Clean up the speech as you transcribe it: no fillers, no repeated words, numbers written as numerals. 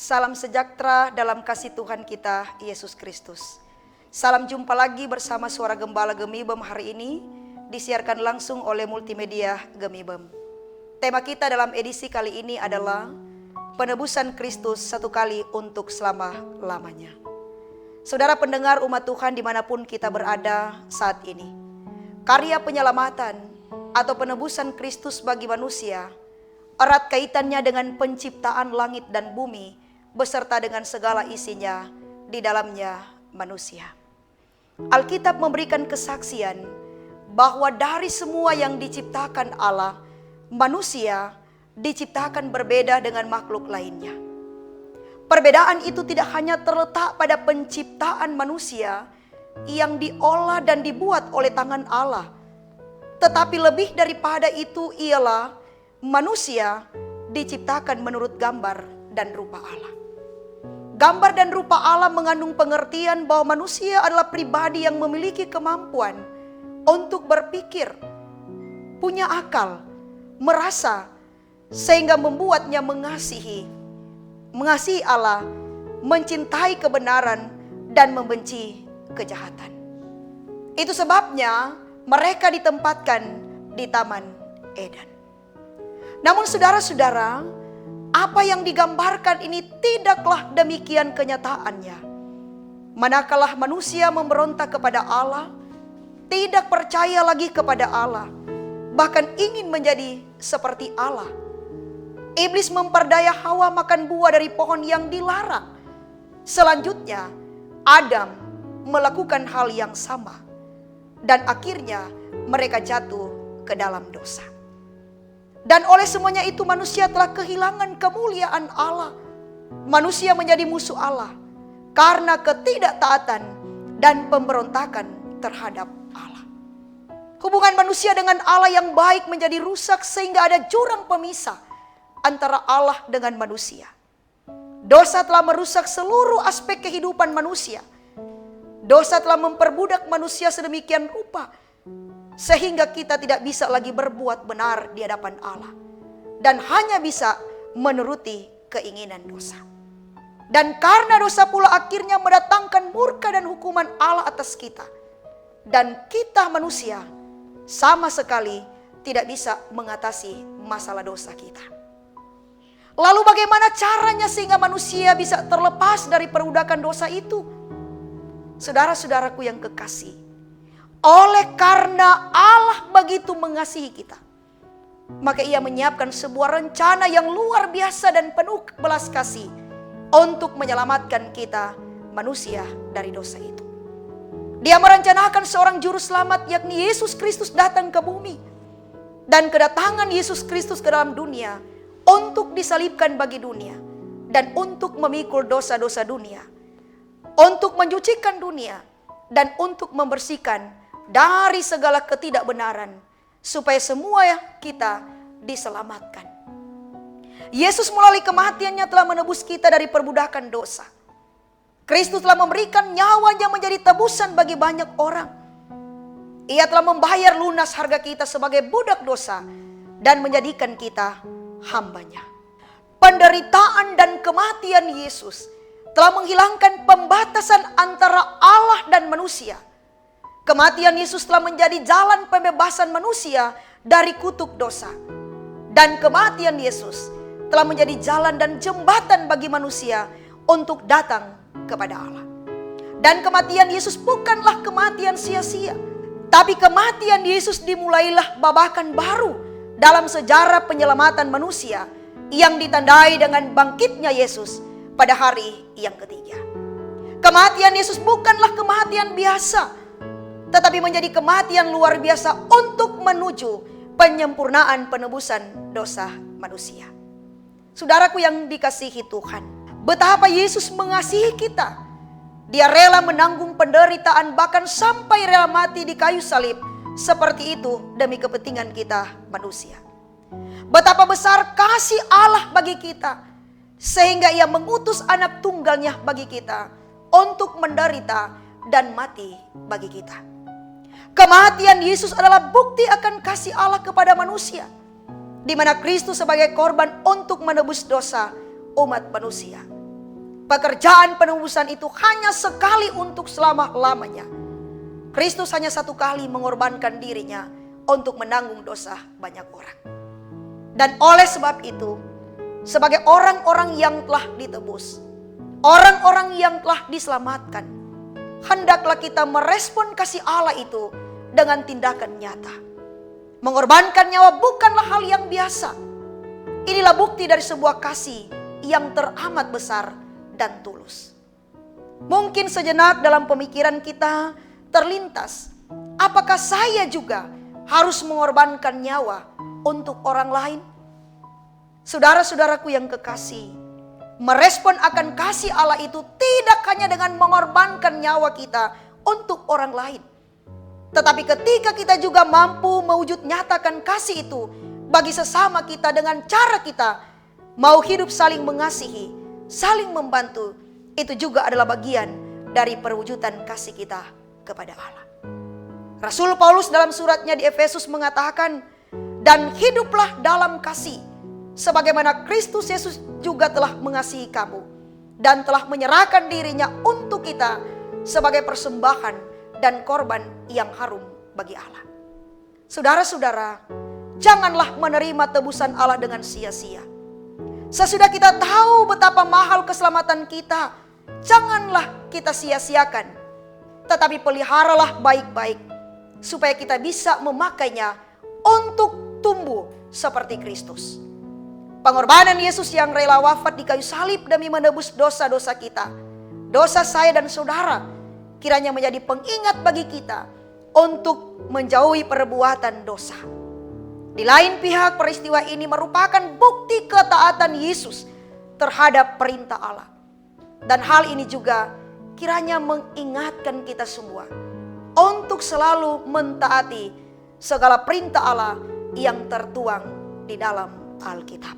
Salam sejahtera dalam kasih Tuhan kita, Yesus Kristus. Salam jumpa lagi bersama Suara Gembala Gemibem hari ini, disiarkan langsung oleh multimedia Gemibem. Tema kita dalam edisi kali ini adalah penebusan Kristus satu kali untuk selama-lamanya. Saudara pendengar umat Tuhan dimanapun kita berada saat ini, karya penyelamatan atau penebusan Kristus bagi manusia erat kaitannya dengan penciptaan langit dan bumi beserta dengan segala isinya di dalamnya manusia. Alkitab memberikan kesaksian bahwa dari semua yang diciptakan Allah, manusia diciptakan berbeda dengan makhluk lainnya. Perbedaan itu tidak hanya terletak pada penciptaan manusia yang diolah dan dibuat oleh tangan Allah, tetapi lebih daripada itu ialah manusia diciptakan menurut gambar dan rupa Allah. Gambar dan rupa Allah mengandung pengertian bahwa manusia adalah pribadi yang memiliki kemampuan untuk berpikir, punya akal, merasa, sehingga membuatnya mengasihi Allah, mencintai kebenaran, dan membenci kejahatan. Itu sebabnya mereka ditempatkan di Taman Eden. Namun saudara-saudara, apa yang digambarkan ini tidaklah demikian kenyataannya. Manakala manusia memberontak kepada Allah, tidak percaya lagi kepada Allah, bahkan ingin menjadi seperti Allah. Iblis memperdaya Hawa makan buah dari pohon yang dilarang. Selanjutnya, Adam melakukan hal yang sama. Dan akhirnya mereka jatuh ke dalam dosa. Dan oleh semuanya itu manusia telah kehilangan kemuliaan Allah. Manusia menjadi musuh Allah karena ketidaktaatan dan pemberontakan terhadap Allah. Hubungan manusia dengan Allah yang baik menjadi rusak sehingga ada jurang pemisah antara Allah dengan manusia. Dosa telah merusak seluruh aspek kehidupan manusia. Dosa telah memperbudak manusia sedemikian rupa sehingga kita tidak bisa lagi berbuat benar di hadapan Allah dan hanya bisa menuruti keinginan dosa. Dan karena dosa pula akhirnya mendatangkan murka dan hukuman Allah atas kita. Dan kita manusia sama sekali tidak bisa mengatasi masalah dosa kita. Lalu bagaimana caranya sehingga manusia bisa terlepas dari perbudakan dosa itu? Saudara-saudaraku yang kekasih, oleh karena Allah begitu mengasihi kita, maka Ia menyiapkan sebuah rencana yang luar biasa dan penuh belas kasih untuk menyelamatkan kita manusia dari dosa itu. Dia merencanakan seorang juru selamat, yakni Yesus Kristus, datang ke bumi. Dan kedatangan Yesus Kristus ke dalam dunia untuk disalibkan bagi dunia dan untuk memikul dosa-dosa dunia, untuk mencucikan dunia dan untuk membersihkan dari segala ketidakbenaran, supaya semua kita diselamatkan. Yesus melalui kematiannya telah menebus kita dari perbudakan dosa. Kristus telah memberikan nyawanya menjadi tebusan bagi banyak orang. Ia telah membayar lunas harga kita sebagai budak dosa dan menjadikan kita hambanya. Penderitaan dan kematian Yesus telah menghilangkan pembatasan antara Allah dan manusia. Kematian Yesus telah menjadi jalan pembebasan manusia dari kutuk dosa. Dan kematian Yesus telah menjadi jalan dan jembatan bagi manusia untuk datang kepada Allah. Dan kematian Yesus bukanlah kematian sia-sia, tapi kematian Yesus dimulailah babakan baru dalam sejarah penyelamatan manusia yang ditandai dengan bangkitnya Yesus pada hari yang ketiga. Kematian Yesus bukanlah kematian biasa, tetapi menjadi kematian luar biasa untuk menuju penyempurnaan penebusan dosa manusia. Saudaraku yang dikasihi Tuhan, betapa Yesus mengasihi kita. Dia rela menanggung penderitaan, bahkan sampai rela mati di kayu salib. Seperti itu demi kepentingan kita manusia. Betapa besar kasih Allah bagi kita, sehingga Ia mengutus anak tunggalnya bagi kita untuk menderita dan mati bagi kita. Kematian Yesus adalah bukti akan kasih Allah kepada manusia, di mana Kristus sebagai korban untuk menebus dosa umat manusia. Pekerjaan penebusan itu hanya sekali untuk selama-lamanya. Kristus hanya satu kali mengorbankan dirinya untuk menanggung dosa banyak orang. Dan oleh sebab itu, sebagai orang-orang yang telah ditebus, orang-orang yang telah diselamatkan, hendaklah kita merespon kasih Allah itu dengan tindakan nyata. Mengorbankan nyawa bukanlah hal yang biasa. Inilah bukti dari sebuah kasih yang teramat besar dan tulus. Mungkin sejenak dalam pemikiran kita terlintas, apakah saya juga harus mengorbankan nyawa untuk orang lain? Saudara-saudaraku yang kekasih, merespon akan kasih Allah itu tidak hanya dengan mengorbankan nyawa kita untuk orang lain, tetapi ketika kita juga mampu mewujud nyatakan kasih itu bagi sesama kita dengan cara kita mau hidup saling mengasihi, saling membantu, itu juga adalah bagian dari perwujudan kasih kita kepada Allah. Rasul Paulus dalam suratnya di Efesus mengatakan, dan hiduplah dalam kasih, sebagaimana Kristus Yesus juga telah mengasihi kamu, dan telah menyerahkan dirinya untuk kita sebagai persembahan dan korban yang harum bagi Allah. Saudara-saudara, janganlah menerima tebusan Allah dengan sia-sia. Sesudah kita tahu betapa mahal keselamatan kita, janganlah kita sia-siakan, tetapi peliharalah baik-baik, supaya kita bisa memakainya untuk tumbuh seperti Kristus. Pengorbanan Yesus yang rela wafat di kayu salib demi menebus dosa-dosa kita, dosa saya dan saudara, kiranya menjadi pengingat bagi kita untuk menjauhi perbuatan dosa. Di lain pihak, peristiwa ini merupakan bukti ketaatan Yesus terhadap perintah Allah. Dan hal ini juga kiranya mengingatkan kita semua untuk selalu mentaati segala perintah Allah yang tertuang di dalam Alkitab.